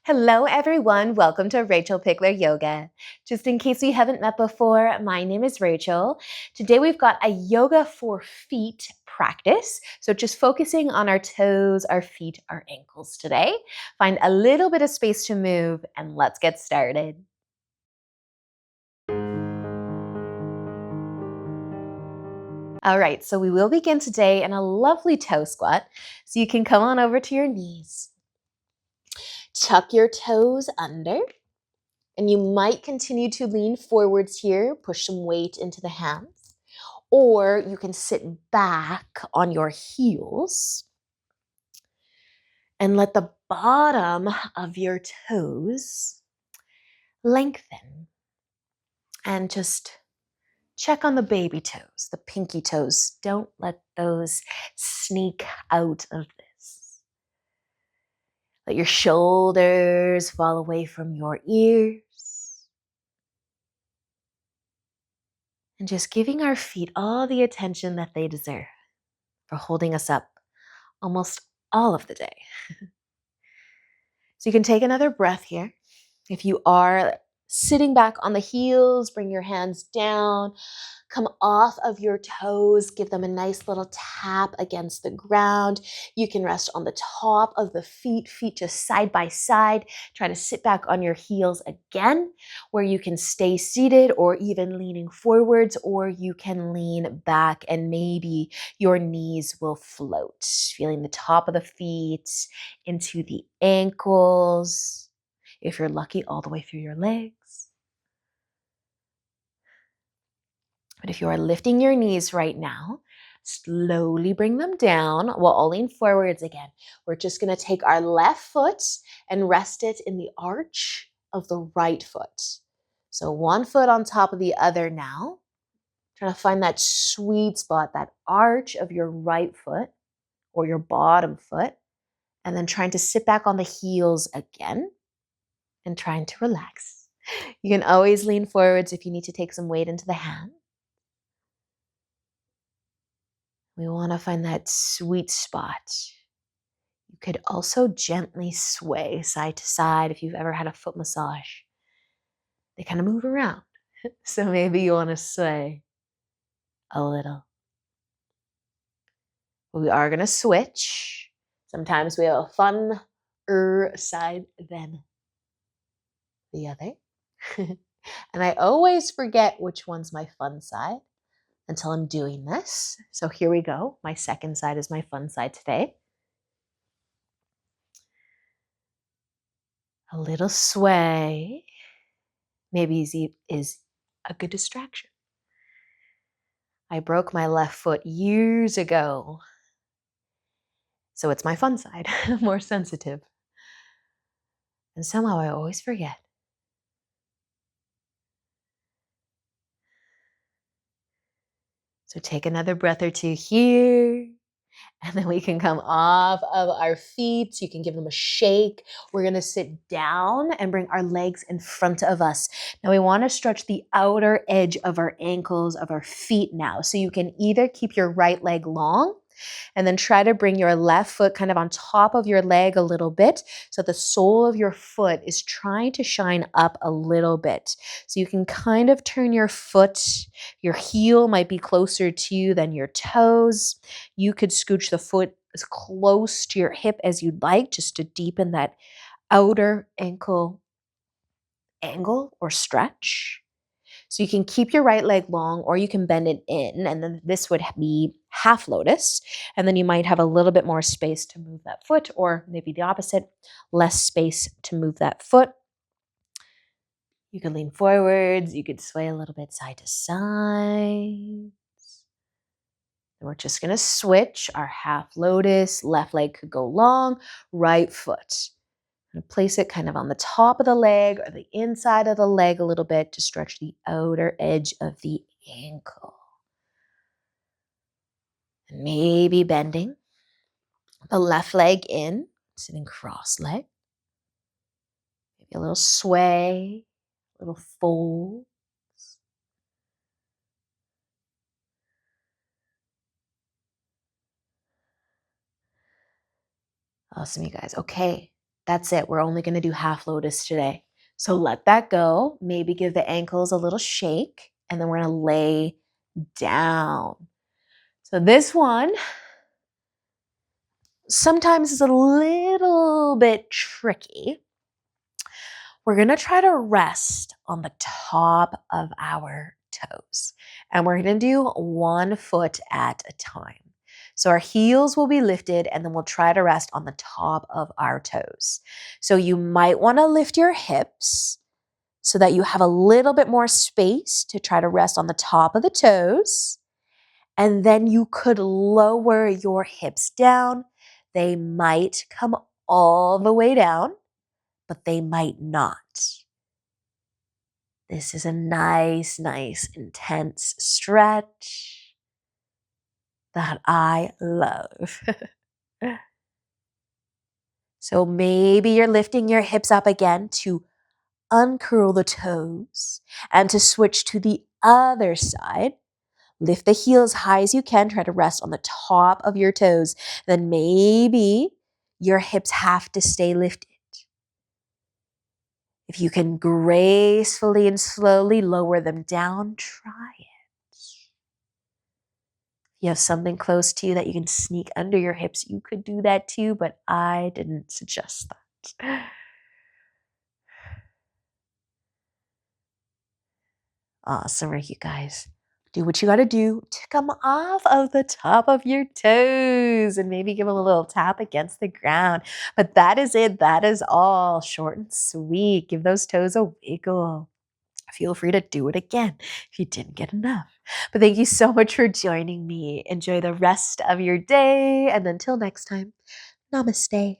Hello, everyone. Welcome to Rachel Pichler Yoga. Just in case we haven't met before, my name is Rachel. Today we've got a yoga for feet practice. So just focusing on our toes, our feet, our ankles today. Find a little bit of space to move and let's get started. All right, so we will begin today in a lovely toe squat. So you can come on over to your knees. Tuck your toes under. And you might continue to lean forwards here, push some weight into the hands, or you can sit back on your heels and let the bottom of your toes lengthen. And just check on the baby toes, the pinky toes. Don't let those sneak out of this. Let your shoulders fall away from your ears. And just giving our feet all the attention that they deserve for holding us up almost all of the day. So you can take another breath here. If you are sitting back on the heels, bring your hands down, come off of your toes, give them a nice little tap against the ground. You can rest on the top of the feet just side by side. Try to sit back on your heels again, where you can stay seated or even leaning forwards, or you can lean back and maybe your knees will float, feeling the top of the feet into the ankles. If you're lucky, all the way through your legs. But if you are lifting your knees right now, slowly bring them down. We'll all lean forwards again. We're just going to take our left foot and rest it in the arch of the right foot. So one foot on top of the other now. Trying to find that sweet spot, that arch of your right foot or your bottom foot. And then trying to sit back on the heels again and trying to relax. You can always lean forwards if you need to take some weight into the hand. We want to find that sweet spot. You could also gently sway side to side if you've ever had a foot massage. They kind of move around. So maybe you want to sway a little. We are going to switch. Sometimes we have a fun side than the other. And I always forget which one's my fun side until I'm doing this. So here we go. My second side is my fun side today. A little sway maybe is a good distraction. I broke my left foot years ago. So it's my fun side, more sensitive. And somehow I always forget. So take another breath or two here. And then we can come off of our feet. So you can give them a shake. We're going to sit down and bring our legs in front of us. Now we want to stretch the outer edge of our ankles, of our feet now. So you can either keep your right leg long and then try to bring your left foot kind of on top of your leg a little bit. So the sole of your foot is trying to shine up a little bit. So you can kind of turn your foot, your heel might be closer to you than your toes. You could scooch the foot as close to your hip as you'd like, just to deepen that outer ankle angle or stretch. So you can keep your right leg long or you can bend it in, and then this would be half lotus. And then you might have a little bit more space to move that foot, or maybe the opposite, less space to move that foot. You can lean forwards, you could sway a little bit side to side. And we're just going to switch our half lotus. Left leg could go long, right foot. And place it kind of on the top of the leg or the inside of the leg a little bit to stretch the outer edge of the ankle. And maybe bending the left leg in, sitting cross-legged. Maybe a little sway, a little fold. Awesome, you guys. Okay, That's it. We're only going to do half lotus today. So let that go. Maybe give the ankles a little shake, and then we're going to lay down. So this one sometimes is a little bit tricky. We're going to try to rest on the top of our toes. And we're going to do 1 foot at a time. So our heels will be lifted, and then we'll try to rest on the top of our toes. So you might want to lift your hips so that you have a little bit more space to try to rest on the top of the toes. And then you could lower your hips down. They might come all the way down, but they might not. This is a nice, intense stretch that I love. So maybe you're lifting your hips up again to uncurl the toes and to switch to the other side. Lift the heels high as you can. Try to rest on the top of your toes. Then maybe your hips have to stay lifted. If you can gracefully and slowly lower them down, try it. If you have something close to you that you can sneak under your hips, you could do that too, but I didn't suggest that. Awesome, right, you guys. Do what you got to do to come off of the top of your toes and maybe give them a little tap against the ground. But that is it. That is all. Short and sweet. Give those toes a wiggle. Feel free to do it again if you didn't get enough. But thank you so much for joining me. Enjoy the rest of your day. And until next time, namaste.